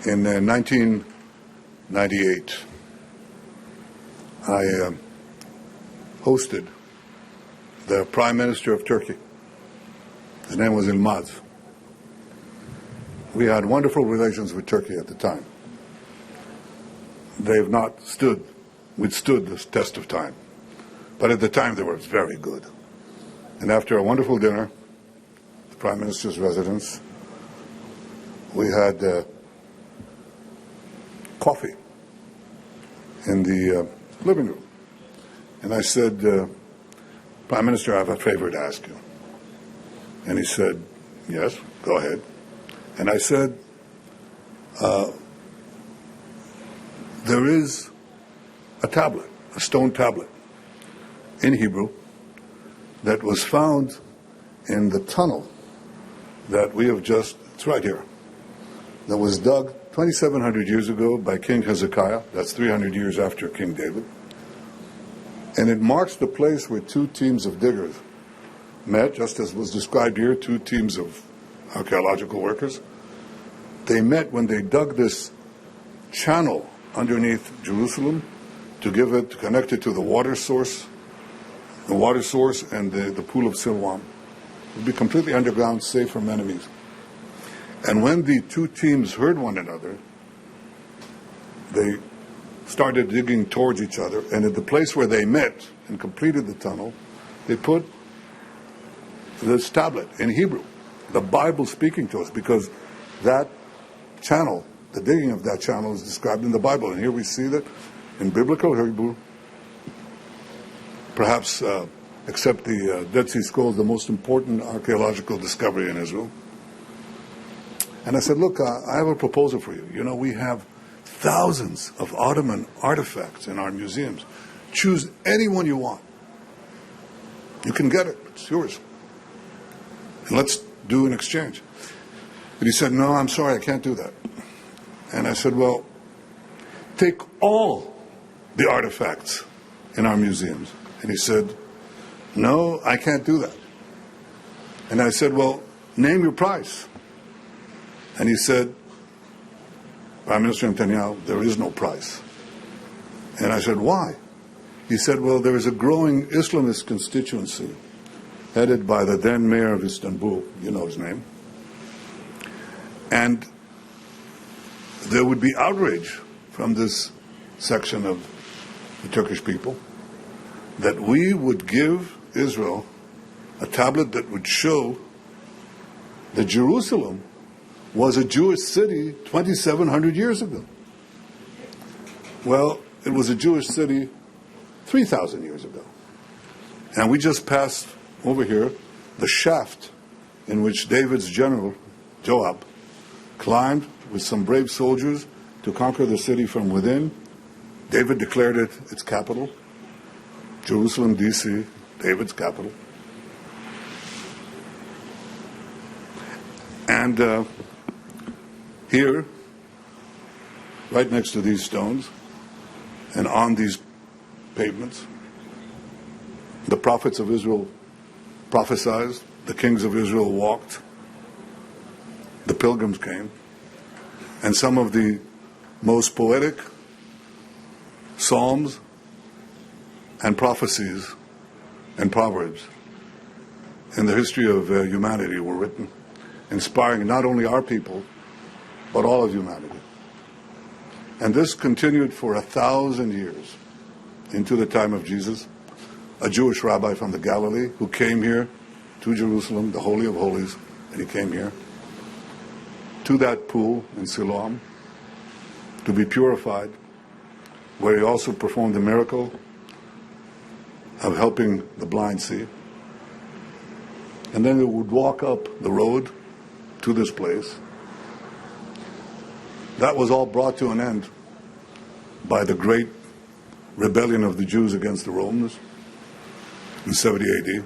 In 1998, I hosted the Prime Minister of Turkey. His name was Yilmaz. We had wonderful relations with Turkey at the time. They've not withstood this test of time. But at the time, they were very good. And after a wonderful dinner, the Prime Minister's residence, we had coffee in the living room. And I said, Prime Minister, I have a favor to ask you. And he said, yes, go ahead. And I said, there is a tablet, a stone tablet in Hebrew that was found in the tunnel that we have it's right here, that was dug 2,700 years ago by King Hezekiah. That's 300 years after King David. And it marks the place where two teams of diggers met, just as was described here, two teams of archaeological workers. They met when they dug this channel underneath Jerusalem to connect it to the water source and the pool of Siloam. It would be completely underground, safe from enemies. And when the two teams heard one another, they started digging towards each other, and at the place where they met and completed the tunnel, they put this tablet in Hebrew, the Bible speaking to us, because that channel, the digging of that channel, is described in the Bible. And here we see that in biblical Hebrew, perhaps except the Dead Sea Scrolls, the most important archaeological discovery in Israel. And I said, look, I have a proposal for you. You know, we have thousands of Ottoman artifacts in our museums. Choose any one you want. You can get it. It's yours. And let's do an exchange. And he said, no, I'm sorry, I can't do that. And I said, well, take all the artifacts in our museums. And he said, no, I can't do that. And I said, well, name your price. And he said, Prime Minister Netanyahu, there is no price. And I said, why? He said, well, there is a growing Islamist constituency headed by the then mayor of Istanbul, you know his name. And there would be outrage from this section of the Turkish people that we would give Israel a tablet that would show that Jerusalem was a Jewish city 2,700 years ago. Well, it was a Jewish city 3,000 years ago. And we just passed over here the shaft in which David's general, Joab, climbed with some brave soldiers to conquer the city from within. David declared it its capital. Jerusalem, D.C., David's capital. And here, right next to these stones, and on these pavements, the prophets of Israel prophesied, the kings of Israel walked, the pilgrims came, and some of the most poetic psalms and prophecies and proverbs in the history of humanity were written, inspiring not only our people, but all of humanity. And this continued for 1,000 years into the time of Jesus, a Jewish rabbi from the Galilee who came here to Jerusalem, the Holy of Holies, and he came here to that pool in Siloam to be purified, where he also performed the miracle of helping the blind see. And then he would walk up the road to this place. That was all brought to an end by the great rebellion of the Jews against the Romans in 70 AD.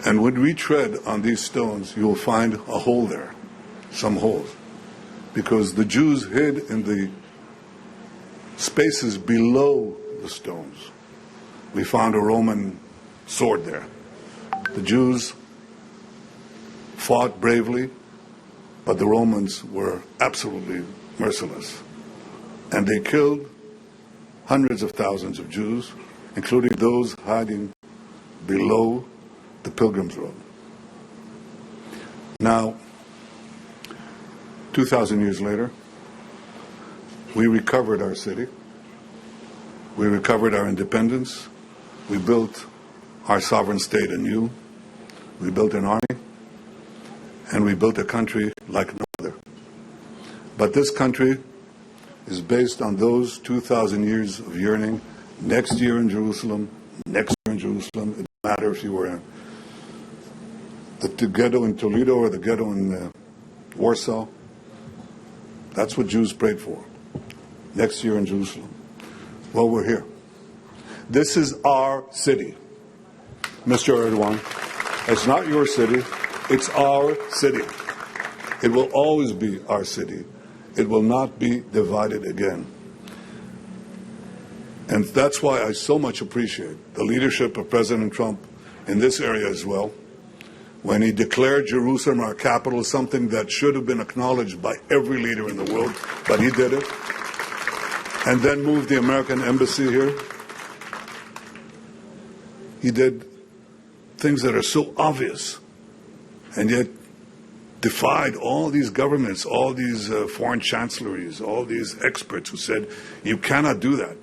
And when we tread on these stones, you will find a hole there, some holes, because the Jews hid in the spaces below the stones. We found a Roman sword there. The Jews fought bravely but the Romans were absolutely merciless. And they killed hundreds of thousands of Jews, including those hiding below the Pilgrim's Road. Now, 2,000 years later, we recovered our city. We recovered our independence. We built our sovereign state anew. We built an army. And we built a country like no other. But this country is based on those 2,000 years of yearning. Next year in Jerusalem, next year in Jerusalem. It doesn't matter if you were in the ghetto in Toledo or the ghetto in Warsaw. That's what Jews prayed for. Next year in Jerusalem. Well, we're here. This is our city, Mr. Erdogan. It's not your city. It's our city. It will always be our city. It will not be divided again. And that's why I so much appreciate the leadership of President Trump in this area as well. When he declared Jerusalem our capital, something that should have been acknowledged by every leader in the world, but he did it. And then moved the American embassy here. He did things that are so obvious, and yet defied all these governments, all these foreign chancelleries, all these experts who said, you cannot do that.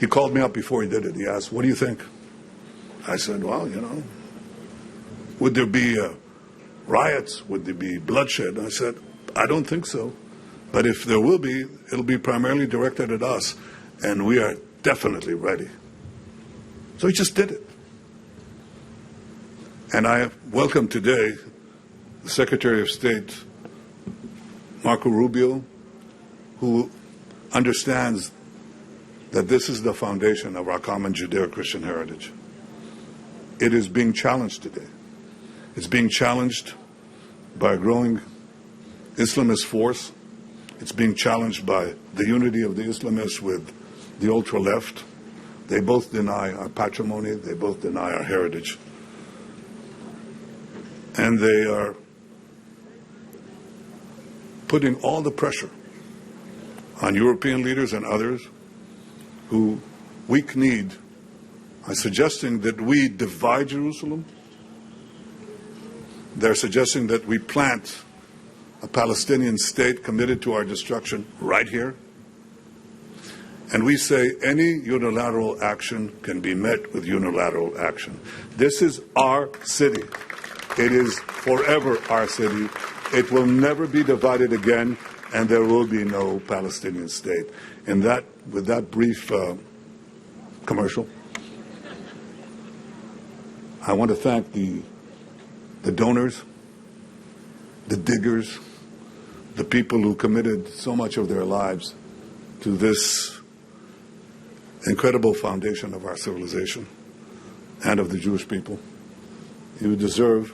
He called me up before he did it. He asked, what do you think? I said, well, would there be riots? Would there be bloodshed? I said, I don't think so. But if there will be, it'll be primarily directed at us. And we are definitely ready. So he just did it. And I welcome today the Secretary of State, Marco Rubio, who understands that this is the foundation of our common Judeo-Christian heritage. It is being challenged today. It's being challenged by a growing Islamist force. It's being challenged by the unity of the Islamists with the ultra-left. They both deny our patrimony. They both deny our heritage. And they are putting all the pressure on European leaders and others who, weak-kneed, are suggesting that we divide Jerusalem. They're suggesting that we plant a Palestinian state committed to our destruction right here. And we say any unilateral action can be met with unilateral action. This is our city. It is forever our city. It will never be divided again, and there will be no Palestinian state. And that, with that brief commercial, I want to thank the donors, the diggers, the people who committed so much of their lives to this incredible foundation of our civilization and of the Jewish people. You deserve,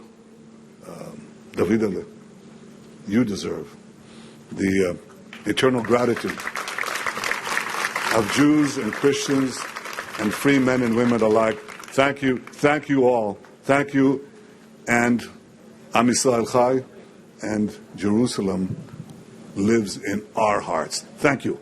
David, you deserve the eternal gratitude of Jews and Christians and free men and women alike. Thank you all. Thank you, and Am Yisrael Chai, and Jerusalem lives in our hearts. Thank you.